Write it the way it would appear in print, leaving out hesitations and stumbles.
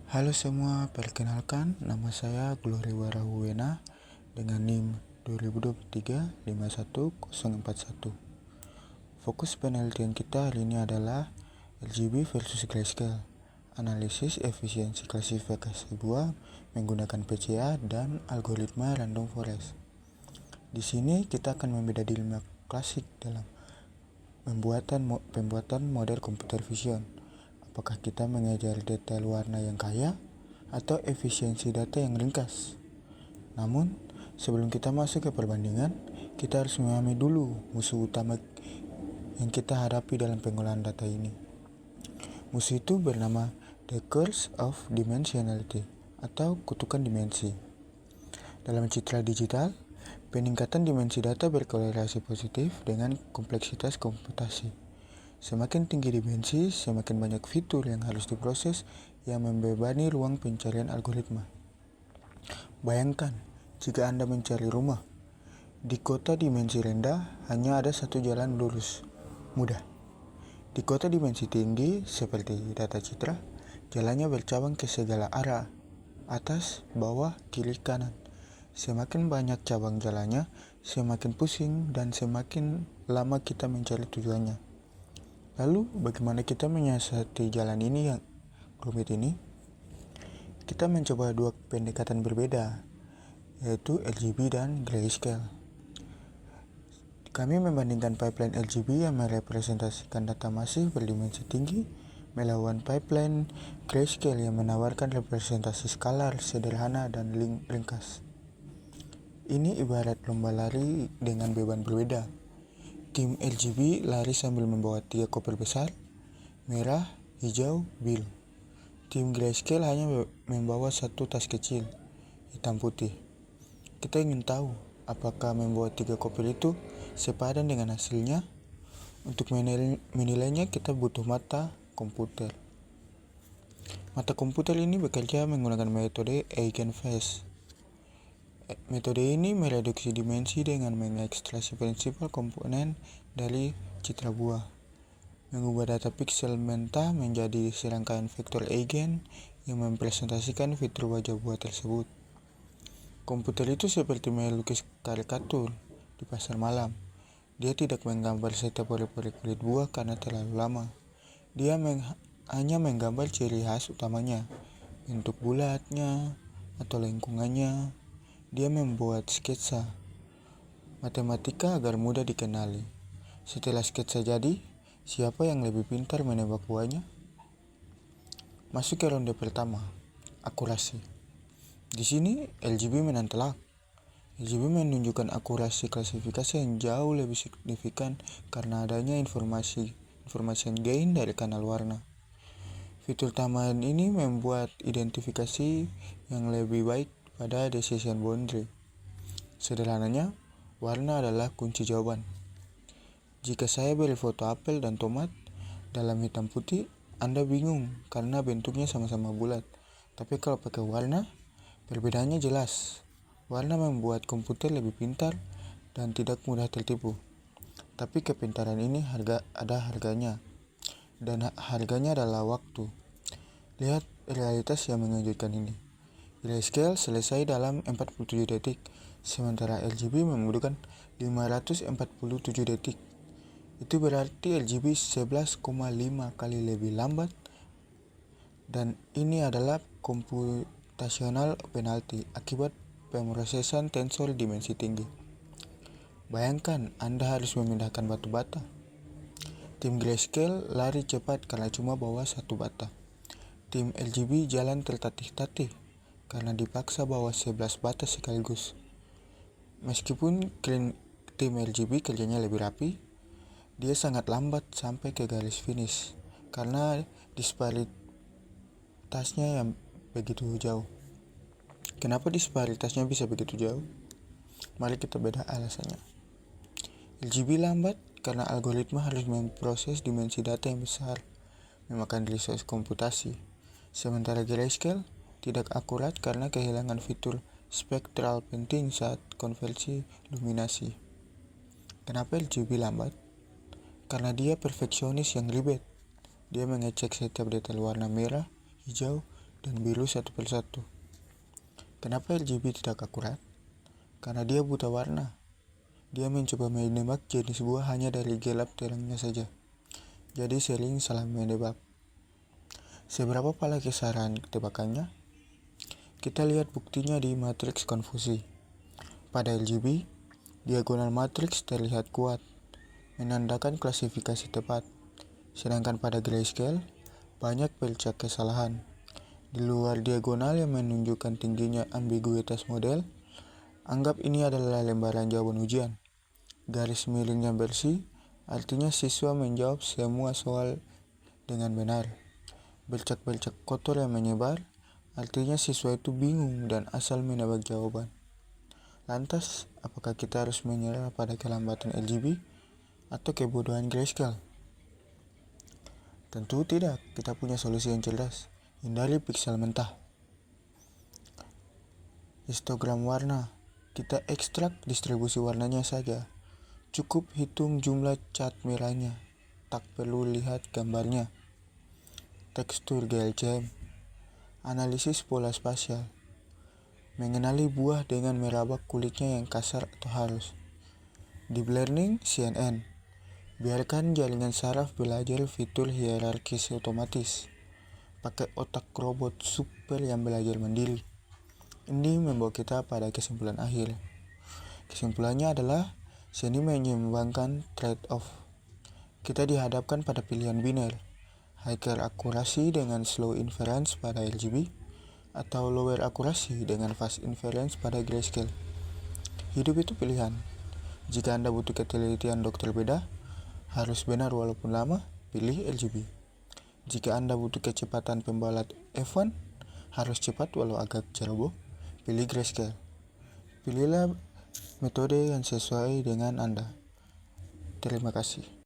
Halo semua, perkenalkan nama saya Glory Warahuwena dengan NIM 2023-51041. Fokus penelitian kita hari ini adalah RGB versus grayscale, analisis efisiensi klasifikasi buah menggunakan PCA dan algoritma random forest. Di sini kita akan membeda dilema klasik dalam pembuatan model computer vision. Apakah kita mengejar detail warna yang kaya atau efisiensi data yang ringkas? Namun, sebelum kita masuk ke perbandingan, kita harus memahami dulu musuh utama yang kita hadapi dalam pengolahan data ini. Musuh itu bernama The Curse of Dimensionality atau kutukan dimensi. Dalam citra digital, peningkatan dimensi data berkorelasi positif dengan kompleksitas komputasi. Semakin tinggi dimensi, semakin banyak fitur yang harus diproses yang membebani ruang pencarian algoritma. Bayangkan, jika Anda mencari rumah, di kota dimensi rendah hanya ada satu jalan lurus, mudah. Di kota dimensi tinggi, seperti data citra, jalannya bercabang ke segala arah, atas, bawah, kiri, kanan. Semakin banyak cabang jalannya, semakin pusing dan semakin lama kita mencari tujuannya. Lalu, bagaimana kita menyiasati jalan ini yang rumit ini? Kita mencoba dua pendekatan berbeda, yaitu RGB dan grayscale. Kami membandingkan pipeline RGB yang merepresentasikan data masif berdimensi tinggi melawan pipeline grayscale yang menawarkan representasi skalar, sederhana, dan ringkas. Ini ibarat lomba lari dengan beban berbeda. Tim RGB lari sambil membawa 3 koper besar, merah, hijau, biru. Tim grayscale hanya membawa satu tas kecil, hitam putih. Kita ingin tahu apakah membawa 3 koper itu sepadan dengan hasilnya. Untuk menilainya kita butuh mata komputer. Mata komputer ini bekerja menggunakan metode Eigenface. Metode ini mereduksi dimensi dengan mengekstraksi prinsipal komponen dari citra buah, mengubah data pixel mentah menjadi serangkaian vektor eigen yang mempresentasikan fitur wajah buah tersebut. Komputer itu seperti melukis karikatur di pasar malam. Dia tidak menggambar setiap pori-pori kulit buah karena terlalu lama. Dia hanya menggambar ciri khas utamanya, bentuk bulatnya atau lengkungannya. Dia membuat sketsa matematika agar mudah dikenali. Setelah sketsa jadi, siapa yang lebih pintar menebak buahnya? Masuk ke ronde pertama, akurasi. Di sini RGB menang telak. RGB menunjukkan akurasi klasifikasi yang jauh lebih signifikan karena adanya informasi gain dari kanal warna. Fitur tambahan ini membuat identifikasi yang lebih baik pada decision boundary. Sederhananya, warna adalah kunci jawaban. Jika saya beri foto apel dan tomat dalam hitam putih, Anda bingung karena bentuknya sama-sama bulat. Tapi kalau pakai warna, perbedaannya jelas. Warna membuat komputer lebih pintar dan tidak mudah tertipu. Tapi kepintaran ini ada harganya, dan harganya adalah waktu. Lihat realitas yang mengejutkan ini. Grayscale selesai dalam 47 detik, sementara RGB membutuhkan 547 detik. Itu berarti RGB 11,5 kali lebih lambat, dan ini adalah computational penalty akibat pemrosesan tensor dimensi tinggi. Bayangkan Anda harus memindahkan batu bata. Tim grayscale lari cepat karena cuma bawa satu bata. Tim RGB jalan tertatih-tatih karena dipaksa bawa 11 bata sekaligus. Meskipun tim RGB kerjanya lebih rapi, dia sangat lambat sampai ke garis finish karena disparitasnya yang begitu jauh. Kenapa disparitasnya bisa begitu jauh? Mari kita beda alasannya. RGB lambat karena algoritma harus memproses dimensi data yang besar, memakan resource komputasi. Sementara grayscale tidak akurat karena kehilangan fitur spektral penting saat konversi luminasi. Kenapa RGB lambat? Karena dia perfeksionis yang ribet. Dia mengecek setiap detail warna merah, hijau, dan biru satu persatu. Kenapa RGB tidak akurat? Karena dia buta warna. Dia mencoba menebak jenis buah hanya dari gelap terangnya saja. Jadi sering salah menebak. Seberapa pala kisaran tebakannya? Kita lihat buktinya di matriks konfusi. Pada RGB, diagonal matriks terlihat kuat, menandakan klasifikasi tepat. Sedangkan pada grayscale, banyak bercak kesalahan. Di luar diagonal yang menunjukkan tingginya ambiguitas model, anggap ini adalah lembaran jawaban ujian. Garis miringnya bersih, artinya siswa menjawab semua soal dengan benar. Bercak-bercak kotor yang menyebar, artinya siswa itu bingung dan asal menebak jawaban. Lantas, apakah kita harus menyerah pada kelambatan RGB atau kebodohan grayscale? Tentu tidak, kita punya solusi yang cerdas. Hindari piksel mentah. Histogram warna, kita ekstrak distribusi warnanya saja. Cukup hitung jumlah cat merahnya, tak perlu lihat gambarnya. Tekstur GLCM, analisis pola spasial, mengenali buah dengan meraba kulitnya yang kasar atau halus. Deep Learning CNN, biarkan jaringan saraf belajar fitur hierarkis otomatis. Pakai otak robot super yang belajar mandiri. Ini membawa kita pada kesimpulan akhir. Kesimpulannya adalah seni menyeimbangkan trade-off. Kita dihadapkan pada pilihan biner. Higher akurasi dengan slow inference pada RGB atau lower akurasi dengan fast inference pada grayscale. Hidup itu pilihan. Jika Anda butuh ketelitian dokter beda, harus benar walaupun lama, pilih RGB. Jika Anda butuh kecepatan pembalap F1, harus cepat walau agak ceroboh, pilih grayscale. Pilihlah metode yang sesuai dengan Anda. Terima kasih.